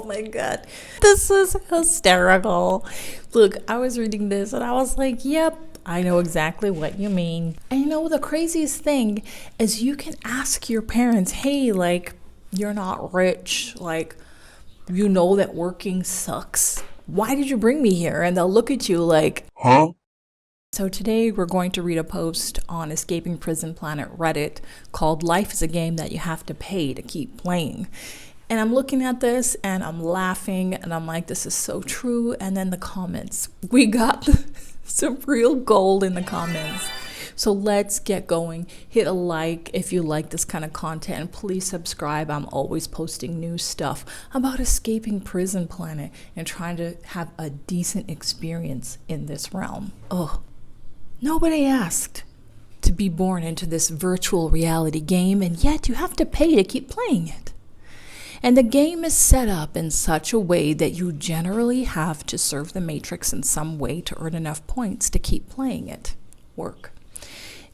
Oh my God. This is hysterical. Look, I was reading this and I was like, yep, I know exactly what you mean. And you know, the craziest thing is you can ask your parents, hey, like, you're not rich. Like, you know that working sucks. Why did you bring me here? And they'll look at you like, huh? So today we're going to read a post on Escaping Prison Planet Reddit called Life is a Game That You Have to Pay to Keep Playing. And I'm looking at this and I'm laughing and I'm like, this is so true. And then the comments, we got some real gold in the comments. So let's get going. Hit a like if you like this kind of content, and please subscribe. I'm always posting new stuff about escaping Prison Planet and trying to have a decent experience in this realm. Oh, nobody asked to be born into this virtual reality game, and yet you have to pay to keep playing it. And the game is set up in such a way that you generally have to serve the Matrix in some way to earn enough points to keep playing it. Work.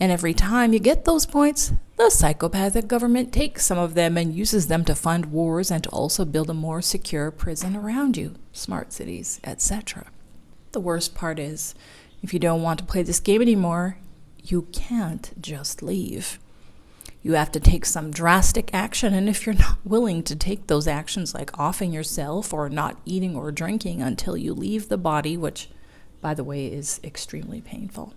And every time you get those points, the psychopathic government takes some of them and uses them to fund wars and to also build a more secure prison around you, smart cities, etc. The worst part is, if you don't want to play this game anymore, you can't just leave. You have to take some drastic action, and if you're not willing to take those actions like offing yourself or not eating or drinking until you leave the body, which, by the way, is extremely painful,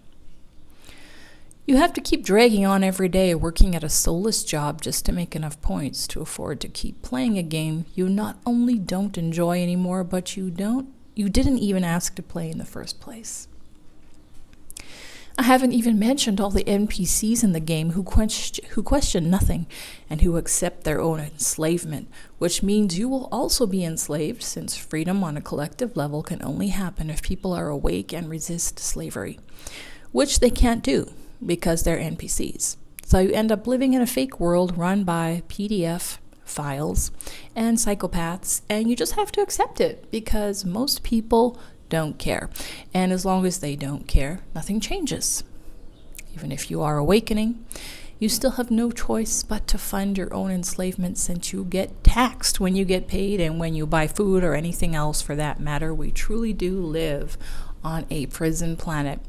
you have to keep dragging on every day, working at a soulless job just to make enough points to afford to keep playing a game you not only don't enjoy anymore, but you didn't even ask to play in the first place. I haven't even mentioned all the NPCs in the game who question nothing and who accept their own enslavement, which means you will also be enslaved, since freedom on a collective level can only happen if people are awake and resist slavery, which they can't do because they're NPCs. So you end up living in a fake world run by PDF files and psychopaths, and you just have to accept it because most people don't care. And as long as they don't care, nothing changes. Even if you are awakening, you still have no choice but to fund your own enslavement, since you get taxed when you get paid and when you buy food or anything else for that matter. We truly do live on a prison planet.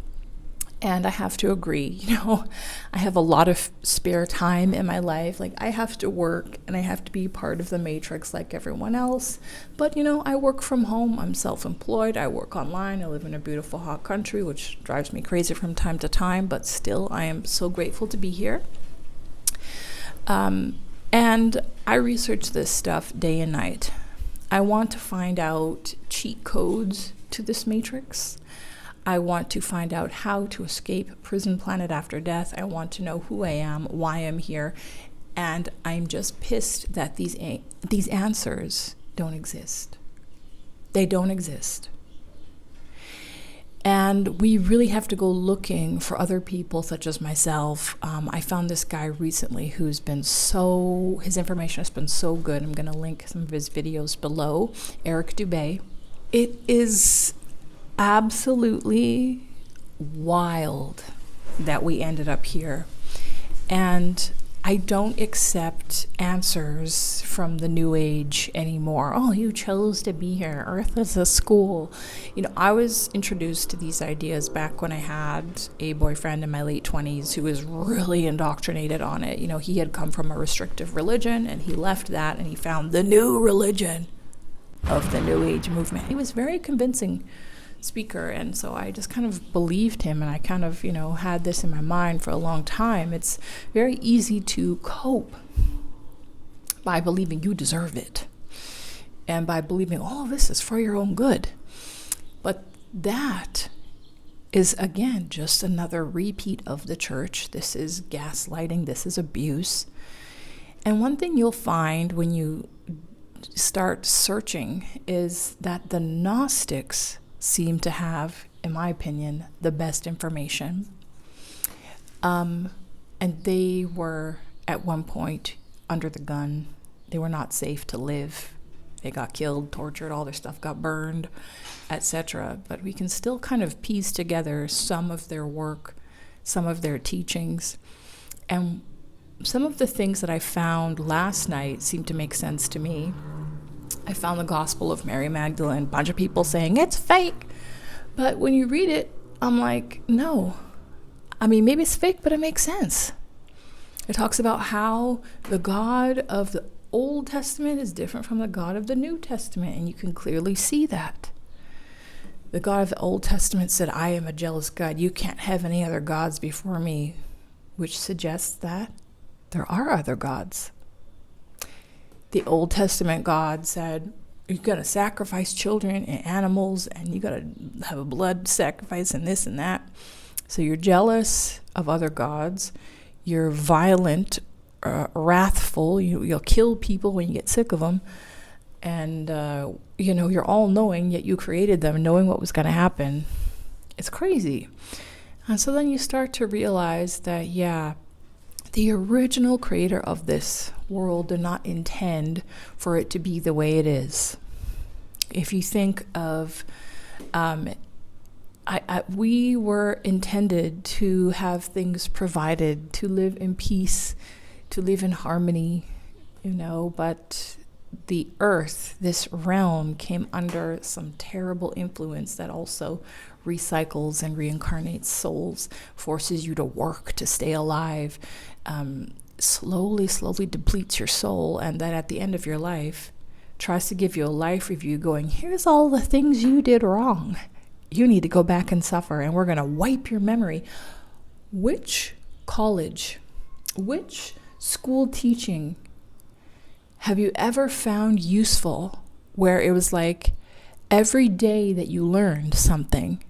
And I have to agree, I have a lot of spare time in my life. Like, I have to work and I have to be part of the Matrix like everyone else. But, I work from home. I'm self-employed. I work online. I live in a beautiful hot country, which drives me crazy from time to time. But still, I am so grateful to be here. And I research this stuff day and night. I want to find out cheat codes to this Matrix. I want to find out how to escape Prison Planet after death. I want to know who I am, why I'm here, and I'm just pissed that these answers don't exist. They don't exist. And we really have to go looking for other people such as myself. I found this guy recently who's been his information has been so good. I'm going to link some of his videos below. Eric Dubay. It is absolutely wild that we ended up here. And I don't accept answers from the new age anymore. Oh, you chose to be here. Earth is a school. I was introduced to these ideas back when I had a boyfriend in my late 20s who was really indoctrinated on it. He had come from a restrictive religion and he left that and he found the new religion of the new age movement. He was very convincing speaker, and so I just kind of believed him, and I kind of had this in my mind for a long time. It's very easy to cope by believing you deserve it and by believing all of this is for your own good, but that is again just another repeat of the church. This is gaslighting, this is abuse. And one thing you'll find when you start searching is that the Gnostics seem to have, in my opinion, the best information. And they were, at one point, under the gun. They were not safe to live. They got killed, tortured, all their stuff got burned, etc. But we can still kind of piece together some of their work, some of their teachings. And some of the things that I found last night seem to make sense to me. I found the Gospel of Mary Magdalene, a bunch of people saying it's fake. But when you read it, I'm like, no. I mean, maybe it's fake, but it makes sense. It talks about how the God of the Old Testament is different from the God of the New Testament, and you can clearly see that. The God of the Old Testament said, I am a jealous God. You can't have any other gods before me, which suggests that there are other gods. The Old Testament God said, you got to sacrifice children and animals, and you got to have a blood sacrifice and this and that. So you're jealous of other gods. You're violent, wrathful. You'll kill people when you get sick of them. And, you're all-knowing, yet you created them, knowing what was going to happen. It's crazy. And so then you start to realize that, the original creator of this world did not intend for it to be the way it is. If you think of, we were intended to have things provided, to live in peace, to live in harmony, but the earth, this realm, came under some terrible influence that also recycles and reincarnates souls, forces you to work to stay alive, slowly depletes your soul, and that at the end of your life tries to give you a life review going, here's all the things you did wrong. You need to go back and suffer, and we're going to wipe your memory. Which college, which school teaching have you ever found useful where it was like every day that you learned something,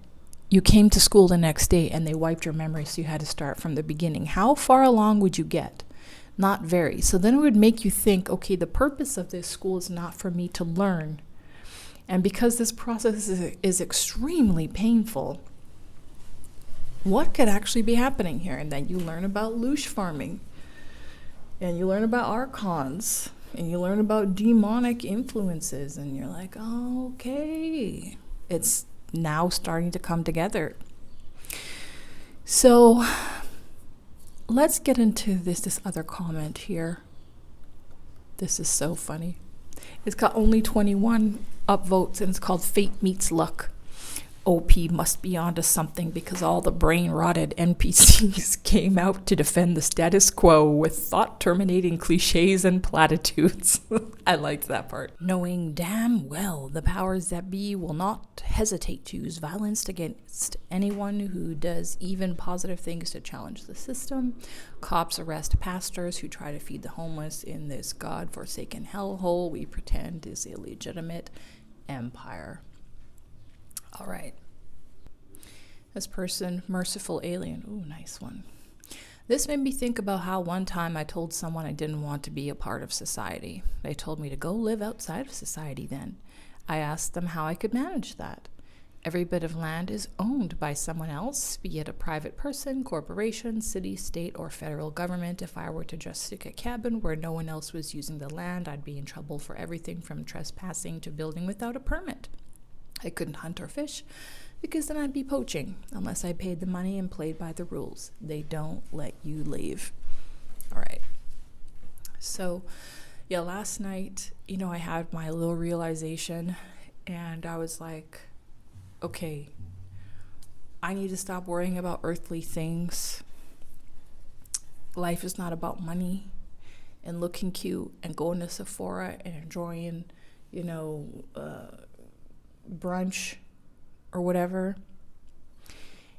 you came to school the next day and they wiped your memory, so you had to start from the beginning? How far along would you get? Not very. So then it would make you think, okay, the purpose of this school is not for me to learn. And because this process is extremely painful, what could actually be happening here? And then you learn about loosh farming, and you learn about archons, and you learn about demonic influences, and you're like, oh, okay, it's now starting to come together. So let's get into this other comment here. This is so funny. It's got only 21 upvotes, and it's called Fate Meets Luck. OP must be onto something because all the brain-rotted NPCs came out to defend the status quo with thought-terminating cliches and platitudes. I liked that part. Knowing damn well the powers that be will not hesitate to use violence against anyone who does even positive things to challenge the system. Cops arrest pastors who try to feed the homeless in this God-forsaken hellhole we pretend is a legitimate empire. All right. This person, Merciful Alien. Ooh, nice one. This made me think about how one time I told someone I didn't want to be a part of society. They told me to go live outside of society then. I asked them how I could manage that. Every bit of land is owned by someone else, be it a private person, corporation, city, state, or federal government. If I were to just stick a cabin where no one else was using the land, I'd be in trouble for everything from trespassing to building without a permit. I couldn't hunt or fish because then I'd be poaching unless I paid the money and played by the rules. They don't let you leave. All right. So, last night, I had my little realization, and I was like, okay, I need to stop worrying about earthly things. Life is not about money and looking cute and going to Sephora and enjoying, brunch or whatever.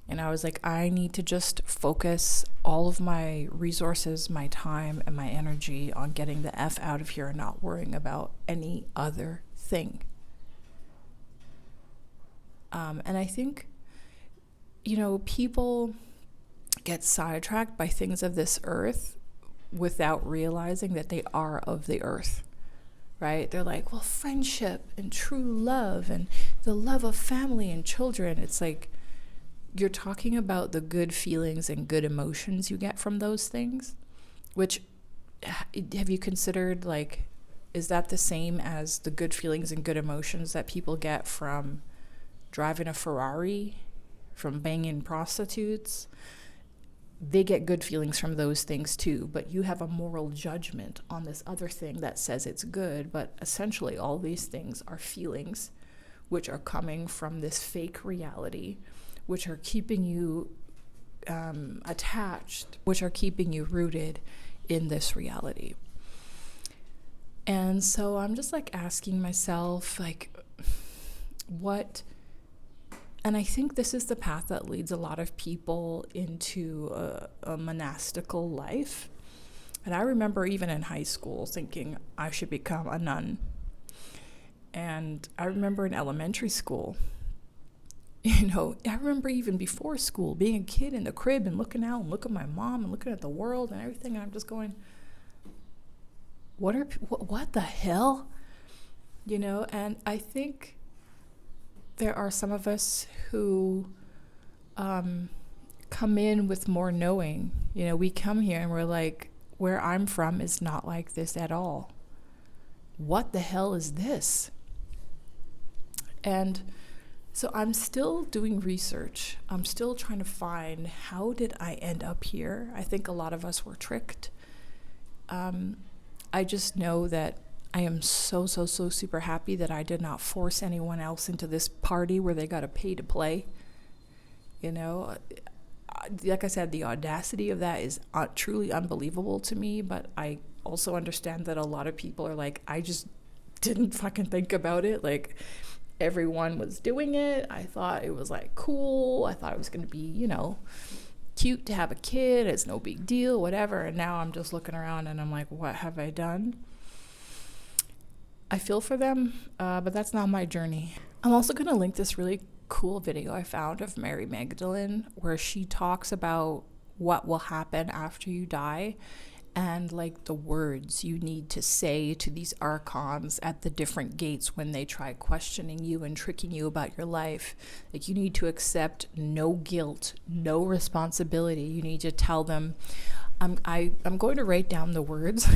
And I was like, I need to just focus all of my resources, my time, and my energy on getting the F out of here and not worrying about any other thing. And I think, people get sidetracked by things of this earth without realizing that they are of the earth. Right? They're like, well, friendship and true love and the love of family and children. It's like you're talking about the good feelings and good emotions you get from those things, which have you considered, like, is that the same as the good feelings and good emotions that people get from driving a Ferrari, from banging prostitutes? they get good feelings from those things too, but you have a moral judgment on this other thing that says it's good. But essentially, all these things are feelings which are coming from this fake reality, which are keeping you attached, which are keeping you rooted in this reality. And so I'm just like asking myself, like, what? And I think this is the path that leads a lot of people into a monastical life. And I remember even in high school thinking I should become a nun. And I remember in elementary school, I remember even before school being a kid in the crib and looking out and looking at my mom and looking at the world and everything. And I'm just going, what the hell? And I think there are some of us who come in with more knowing. We come here and we're like, where I'm from is not like this at all. What the hell is this? And so I'm still doing research. I'm still trying to find, how did I end up here? I think a lot of us were tricked. I just know that I am so super happy that I did not force anyone else into this party where they got to pay to play. Like I said, the audacity of that is truly unbelievable to me, but I also understand that a lot of people are like, I just didn't fucking think about it. Like, everyone was doing it. I thought it was like cool. I thought it was going to be, cute to have a kid. It's no big deal, whatever. And now I'm just looking around and I'm like, what have I done? I feel for them, but that's not my journey. I'm also going to link this really cool video I found of Mary Magdalene where she talks about what will happen after you die and like the words you need to say to these archons at the different gates when they try questioning you and tricking you about your life. Like, you need to accept no guilt, no responsibility. You need to tell them, I'm going to write down the words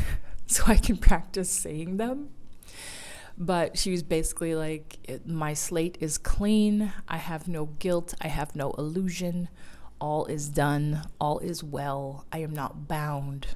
so I can practice saying them. But she was basically like, my slate is clean. I have no guilt. I have no illusion. All is done. All is well. I am not bound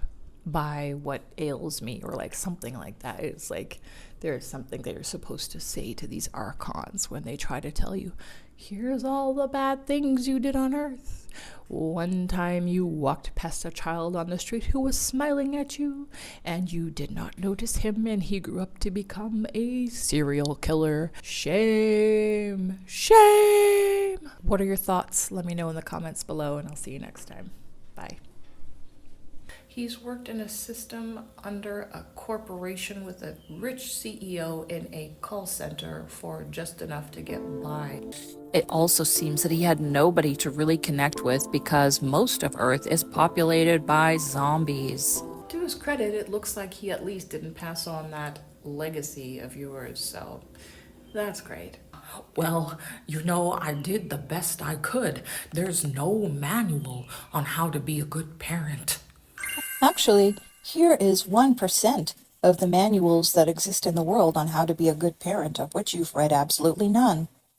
by what ails me, or like something like that. It's like there's something that you're supposed to say to these archons when they try to tell you, here's all the bad things you did on earth. One time you walked past a child on the street who was smiling at you, and you did not notice him, and he grew up to become a serial killer. Shame. Shame. What are your thoughts? Let me know in the comments below, and I'll see you next time. Bye. He's worked in a system under a corporation with a rich CEO in a call center for just enough to get by. It also seems that he had nobody to really connect with because most of Earth is populated by zombies. To his credit, it looks like he at least didn't pass on that legacy of yours, so that's great. Well, I did the best I could. There's no manual on how to be a good parent. Actually, here is 1% of the manuals that exist in the world on how to be a good parent, of which you've read absolutely none.